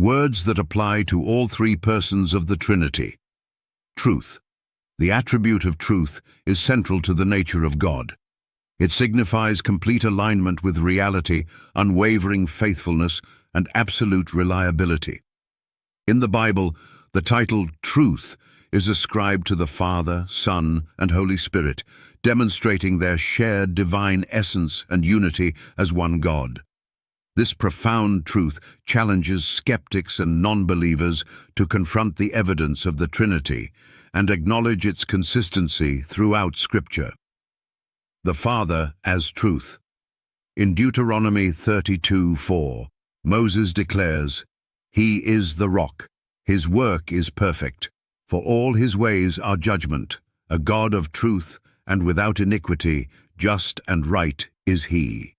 Words that apply to all three persons of the Trinity. Truth. The attribute of truth is central to the nature of God. It signifies complete alignment with reality, unwavering faithfulness, and absolute reliability. In the Bible, the title Truth is ascribed to the Father, Son, and Holy Spirit, demonstrating their shared divine essence and unity as one God. This profound truth challenges skeptics and non-believers to confront the evidence of the Trinity and acknowledge its consistency throughout Scripture. The Father as truth. In Deuteronomy 32:4, Moses declares, "He is the rock, his work is perfect, for all his ways are judgment, a God of truth and without iniquity, just and right is he."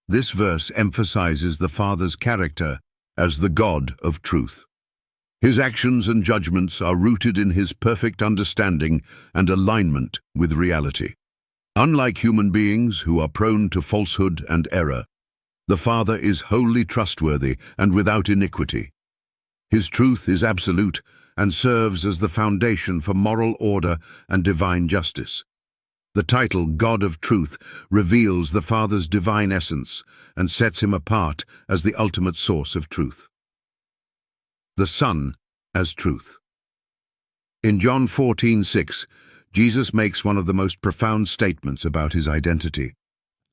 This verse emphasizes the Father's character as the God of truth. His actions and judgments are rooted in his perfect understanding and alignment with reality. Unlike human beings who are prone to falsehood and error, the Father is wholly trustworthy and without iniquity. His truth is absolute and serves as the foundation for moral order and divine justice. The title, God of Truth, reveals the Father's divine essence and sets him apart as the ultimate source of truth. The Son as truth. In John 14:6, Jesus makes one of the most profound statements about his identity.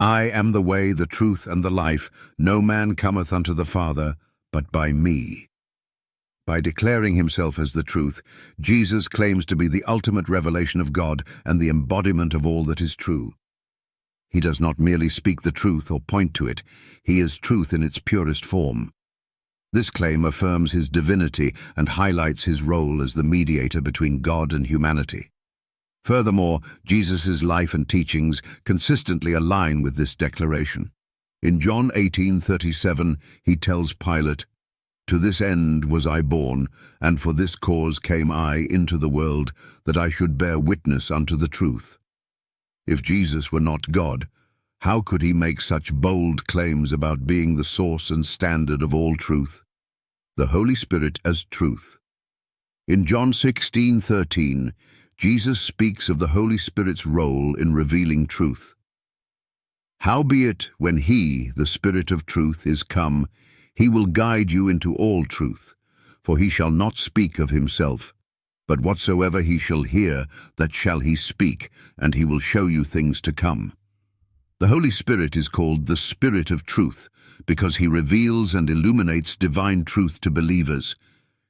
"I am the way, the truth, and the life. No man cometh unto the Father but by me." By declaring himself as the truth, Jesus claims to be the ultimate revelation of God and the embodiment of all that is true. He does not merely speak the truth or point to it, he is truth in its purest form. This claim affirms his divinity and highlights his role as the mediator between God and humanity. Furthermore, Jesus' life and teachings consistently align with this declaration. In John 18:37, he tells Pilate, "To this end was I born, and for this cause came I into the world, that I should bear witness unto the truth." If Jesus were not God, how could he make such bold claims about being the source and standard of all truth? The Holy Spirit as truth. In John 16:13, Jesus speaks of the Holy Spirit's role in revealing truth. "Howbeit, when he, the Spirit of truth, is come, he will guide you into all truth, for he shall not speak of himself, but whatsoever he shall hear, that shall he speak, and he will show you things to come." The Holy Spirit is called the Spirit of Truth because he reveals and illuminates divine truth to believers.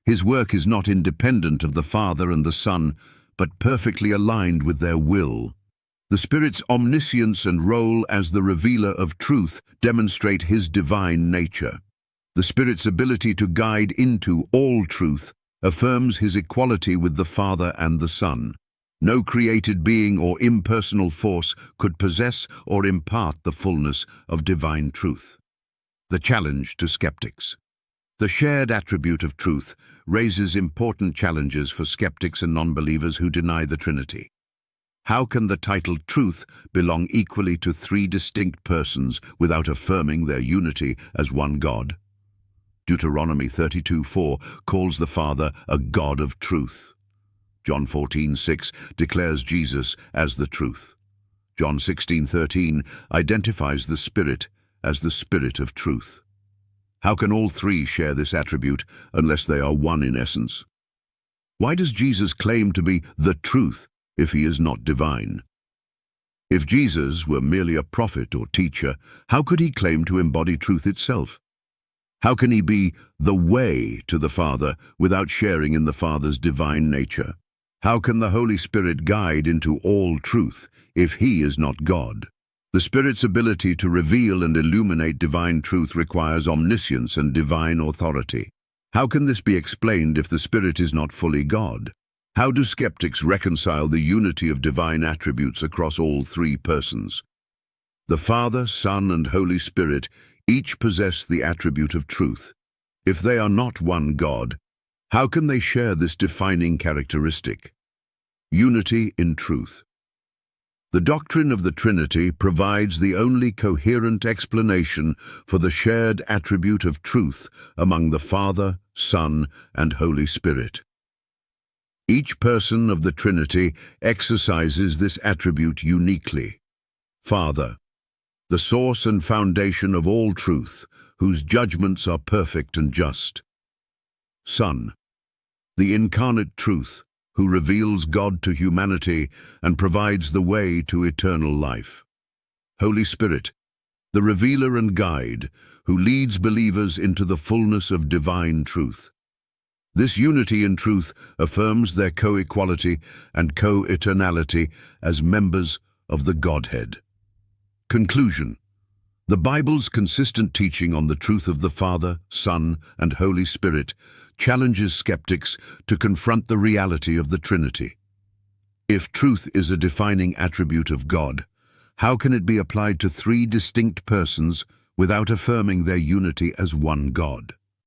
His work is not independent of the Father and the Son, but perfectly aligned with their will. The Spirit's omniscience and role as the revealer of truth demonstrate his divine nature. The Spirit's ability to guide into all truth affirms his equality with the Father and the Son. No created being or impersonal force could possess or impart the fullness of divine truth. The challenge to skeptics. The shared attribute of truth raises important challenges for skeptics and non-believers who deny the Trinity. How can the title Truth belong equally to three distinct persons without affirming their unity as one God? Deuteronomy 32:4 calls the Father a God of truth. John 14:6 declares Jesus as the truth. John 16:13 identifies the Spirit as the Spirit of truth. How can all three share this attribute unless they are one in essence? Why does Jesus claim to be the truth if he is not divine? If Jesus were merely a prophet or teacher, how could he claim to embody truth itself? How can he be the way to the Father without sharing in the Father's divine nature? How can the Holy Spirit guide into all truth if he is not God? The Spirit's ability to reveal and illuminate divine truth requires omniscience and divine authority. How can this be explained if the Spirit is not fully God? How do skeptics reconcile the unity of divine attributes across all three persons? The Father, Son, and Holy Spirit each possess the attribute of truth. If they are not one God, how can they share this defining characteristic? Unity in truth. The doctrine of the Trinity provides the only coherent explanation for the shared attribute of truth among the Father, Son, and Holy Spirit. Each person of the Trinity exercises this attribute uniquely. Father, the source and foundation of all truth, whose judgments are perfect and just. Son, the incarnate truth, who reveals God to humanity and provides the way to eternal life. Holy Spirit, the revealer and guide, who leads believers into the fullness of divine truth. This unity in truth affirms their co-equality and co-eternality as members of the Godhead. Conclusion. The Bible's consistent teaching on the truth of the Father, Son, and Holy Spirit challenges skeptics to confront the reality of the Trinity. If truth is a defining attribute of God, how can it be applied to three distinct persons without affirming their unity as one God?